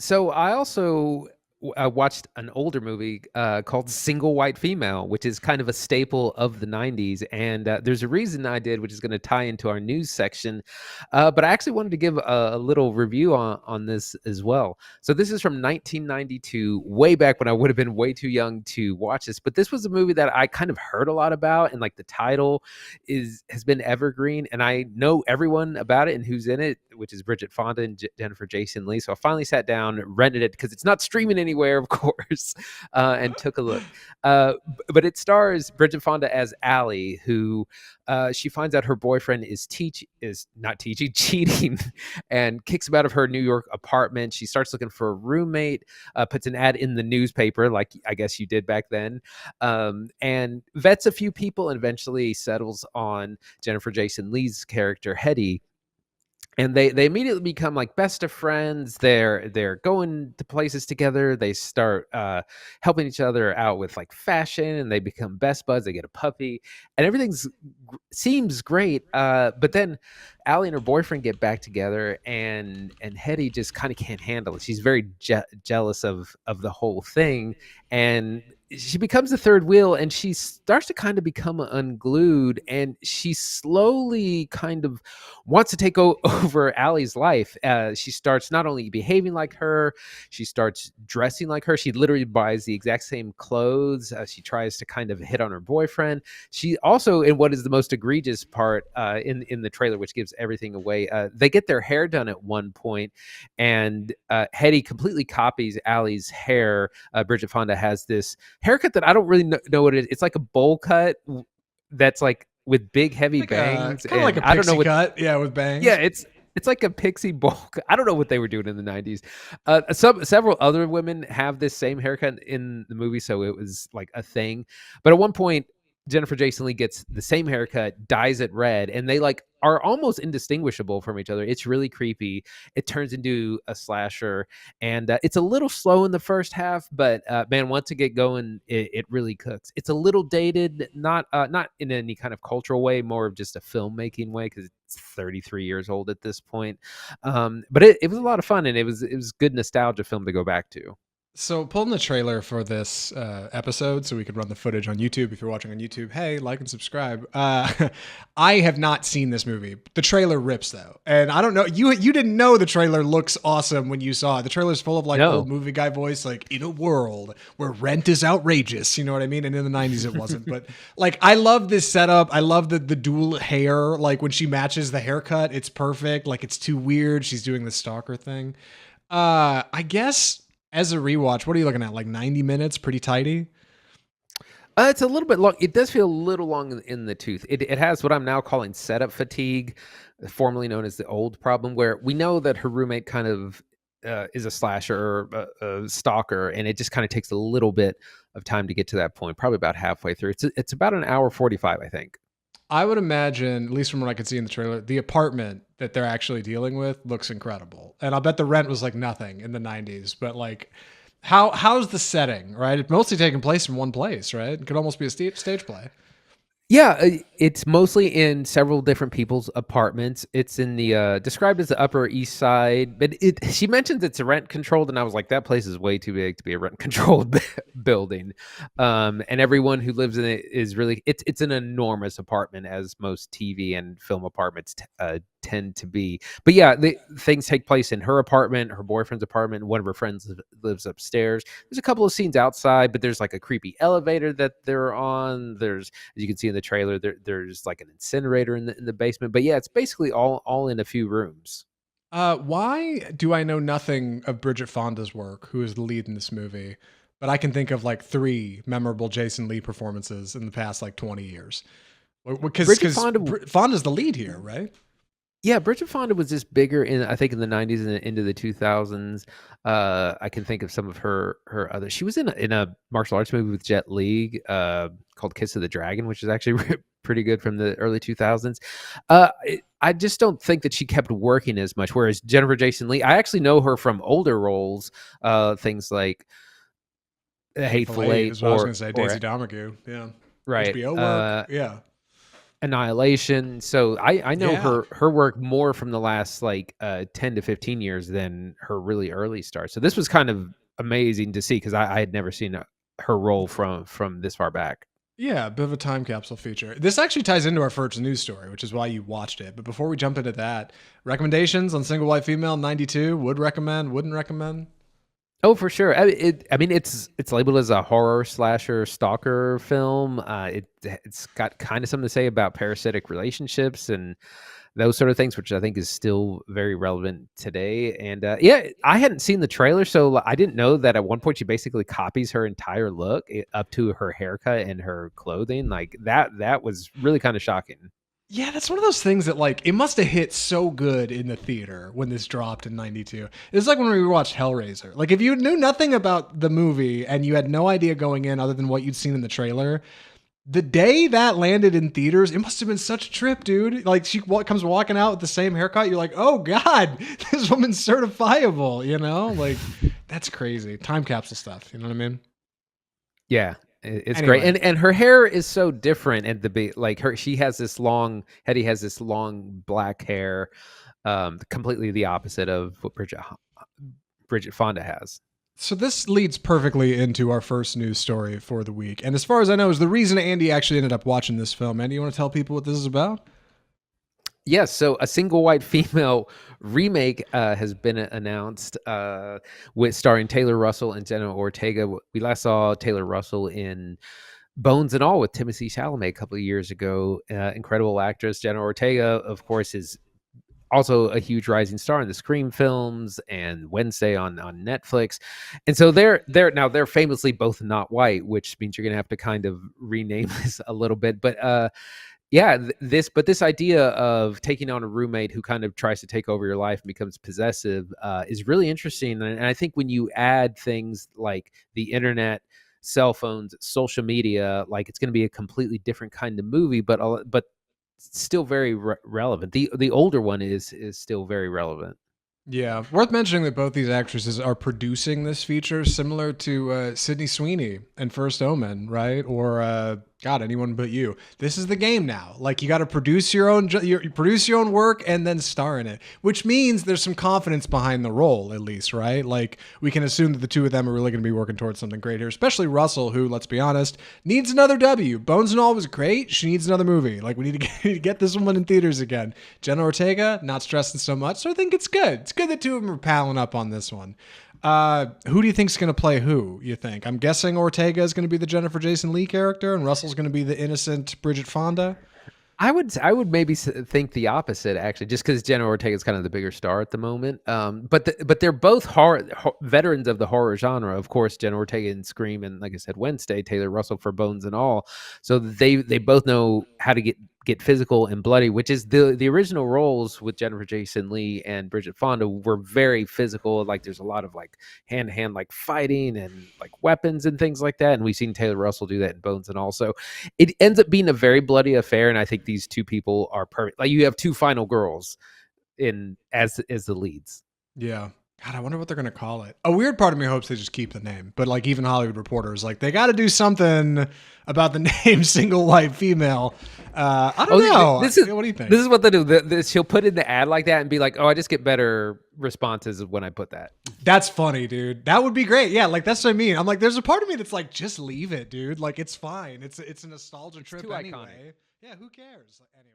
So I also watched an older movie called Single White Female, which is kind of a staple of the 90s. And there's a reason I did, which is going to tie into our news section. But I actually wanted to give a little review on this as well. So this is from 1992, way back when I would have been way too young to watch this. But this was a movie that I kind of heard a lot about. And like the title has been evergreen. And I know everyone about it and who's in it, which is Bridget Fonda and Jennifer Jason Leigh. So I finally sat down, rented it because it's not streaming anywhere, of course, and took a look. But it stars Bridget Fonda as Allie, who she finds out her boyfriend is not teaching, cheating, and kicks him out of her New York apartment. She starts looking for a roommate, puts an ad in the newspaper, like I guess you did back then, and vets a few people, and eventually settles on Jennifer Jason Leigh's character Hetty, and they immediately become like best of friends. They're going to places together. They start helping each other out with like fashion, and they become best buds. They get a puppy, and everything's seems great. But then Allie and her boyfriend get back together, and Hetty just kind of can't handle it. She's very jealous of the whole thing, and she becomes the third wheel, and she starts to kind of become unglued, and she slowly kind of wants to take over Allie's life. She starts not only behaving like her, she starts dressing like her. She literally buys the exact same clothes. She tries to kind of hit on her boyfriend. She also, in what is the most egregious part in the trailer, which gives everything away, they get their hair done at one point, and Hetty completely copies Allie's hair. Bridget Fonda has this haircut that I don't really know what it is. It's like a bowl cut that's like with big heavy Like a bangs, kind of like and a I don't know pixie what. cut, yeah, with Yeah, bangs. it's like a pixie bowl. I don't know what they were doing in the 90s. Several other women have this same haircut in the movie, so it was like a thing. But at one point, Jennifer Jason Leigh gets the same haircut, dyes it red, and they like are almost indistinguishable from each other. It's really creepy. It turns into a slasher, and it's a little slow in the first half, but man, once it get going, it really cooks. It's a little dated, not in any kind of cultural way, more of just a filmmaking way, because it's 33 years old at this point. But it was a lot of fun, and it was good nostalgia film to go back to. So pulling the trailer for this episode so we could run the footage on YouTube. If you're watching on YouTube, hey, like and subscribe. I have not seen this movie. The trailer rips though, and I don't know. You didn't know the trailer looks awesome when you saw it. The trailer's full of like old No. movie guy voice, like in a world where rent is outrageous. You know what I mean? And in the '90s it wasn't. But like I love this setup. I love the dual hair. Like when she matches the haircut, it's perfect. Like it's too weird. She's doing the stalker thing. I guess as a rewatch, what are you looking at? Like 90 minutes, pretty tidy. It's a little bit long. It does feel a little long in the tooth. It has what I'm now calling setup fatigue, formerly known as the old problem, where we know that her roommate kind of is a slasher or a stalker, and it just kind of takes a little bit of time to get to that point. Probably about halfway through. It's about an hour 45, I think. I would imagine, at least from what I could see in the trailer, the apartment that they're actually dealing with looks incredible. And I'll bet the rent was like nothing in the 90s, but like how's the setting, right? It's mostly taking place in one place, right? It could almost be a stage play. Yeah, it's mostly in several different people's apartments. It's in the described as the Upper East Side, but it she mentions it's rent controlled, and I was like, that place is way too big to be a rent controlled building. And everyone who lives in it is really it's an enormous apartment, as most TV and film apartments tend to be. But yeah, things take place in her apartment, her boyfriend's apartment. One of her friends lives upstairs. There's a couple of scenes outside, but there's like a creepy elevator that they're on. There's, as you can see in the trailer, there's like an incinerator in the basement. But yeah, it's basically all in a few rooms. Why do I know nothing of Bridget Fonda's work, who is the lead in this movie? But I can think of like three memorable Jason Leigh performances in the past like 20 years. Bridget Because Fonda, Fonda's the lead here, right? yeah, Bridget Fonda was just bigger in, I think, in the 90s and into the 2000s. I can think of some of her other. She was in a martial arts movie with Jet Li called Kiss of the Dragon, which is actually pretty good, from the early 2000s. I just don't think that she kept working as much. Whereas Jennifer Jason Leigh, I actually know her from older roles, things like Hateful Hateful Eight Eight is what I was or going to say. or Daisy Domergue. Yeah. right. HBO work. Yeah. Annihilation. So I know Yeah. her work more from the last like 10 to 15 years than her really early start. So this was kind of amazing to see because I had never seen her role from this far back. Yeah, a bit of a time capsule feature. This actually ties into our first news story, which is why you watched it. But before we jump into that, recommendations on Single White Female 92, would recommend, wouldn't recommend? Oh, for sure. I mean, it's labeled as a horror slasher stalker film. It's got kind of something to say about parasitic relationships and those sort of things, which I think is still very relevant today. And yeah, I hadn't seen the trailer, so I didn't know that at one point she basically copies her entire look up to her haircut and her clothing. Like that. That was really kind of shocking. Yeah, that's one of those things that like it must have hit so good in the theater when this dropped in 92. It's like when we watched Hellraiser. Like if you knew nothing about the movie and you had no idea going in other than what you'd seen in the trailer, the day that landed in theaters, it must have been such a trip, dude. Like she comes walking out with the same haircut, you're like, "Oh god, this woman's certifiable," you know? Like that's crazy. Time capsule stuff, you know what I mean? Yeah, it's great, Anyway, and her hair is so different at the like her she has this long Hetty has this long black hair, completely the opposite of what Bridget Fonda has. so this leads perfectly into our first news story for the week. And as far as I know, is the reason Andy actually ended up watching this film. Andy, you want to tell people what this is about? Yes, so a single white female remake has been announced with starring Taylor Russell and Jenna Ortega. We last saw Taylor Russell in Bones and All with Timothy Chalamet a couple of years ago. Incredible actress. Jenna Ortega, of course, is also a huge rising star in the Scream films and Wednesday on Netflix. And so they're famously both not white, which means you're gonna have to kind of rename this a little bit. But yeah, this idea of taking on a roommate who kind of tries to take over your life and becomes possessive is really interesting. And I think when you add things like the internet, cell phones, social media, like it's going to be a completely different kind of movie, but still very relevant. The older one is still very relevant. Yeah, worth mentioning that both these actresses are producing this feature, similar to Sydney Sweeney and First Omen, right? Or God, Anyone But You. This is the game now. Like you got to produce you produce your own work and then star in it, which means there's some confidence behind the role, at least, right? Like we can assume that the two of them are really going to be working towards something great here, especially Russell, who, let's be honest, needs another W. Bones and All was great. She needs another movie. Like we need to get this one in theaters again. Jenna Ortega, not stressing so much, so I think it's good. It's good the two of them are palling up on this one. Who do you think's going to play who, you think? I'm guessing Ortega is going to be the Jennifer Jason Leigh character and Russell's going to be the innocent Bridget Fonda. I would maybe think the opposite actually, just because Jenna Ortega is kind of the bigger star at the moment. But they're both veterans of the horror genre. Of course, Jenna Ortega in Scream, and like I said, Wednesday. Taylor Russell for Bones and All. So they both know how to get physical and bloody, which is the original roles with Jennifer Jason Leigh and Bridget Fonda were very physical. Like there's a lot of like hand to hand like fighting and like weapons and things like that. And we've seen Taylor Russell do that in Bones and All. So it ends up being a very bloody affair, and I think these two people are perfect. Like you have two final girls in as the leads. Yeah. God, I wonder what they're going to call it. A weird part of me hopes they just keep the name, but like even Hollywood Reporters, like they got to do something about the name Single White Female. I don't know. What do you think? This is what they do. She'll put in the ad like that and be like, "Oh, I just get better responses when I put that." That's funny, dude. That would be great. Yeah, like that's what I mean. I'm like, there's a part of me that's like, just leave it, dude. Like it's fine. It's a nostalgia trip too anyway. iconic. Yeah, who cares? Anyway.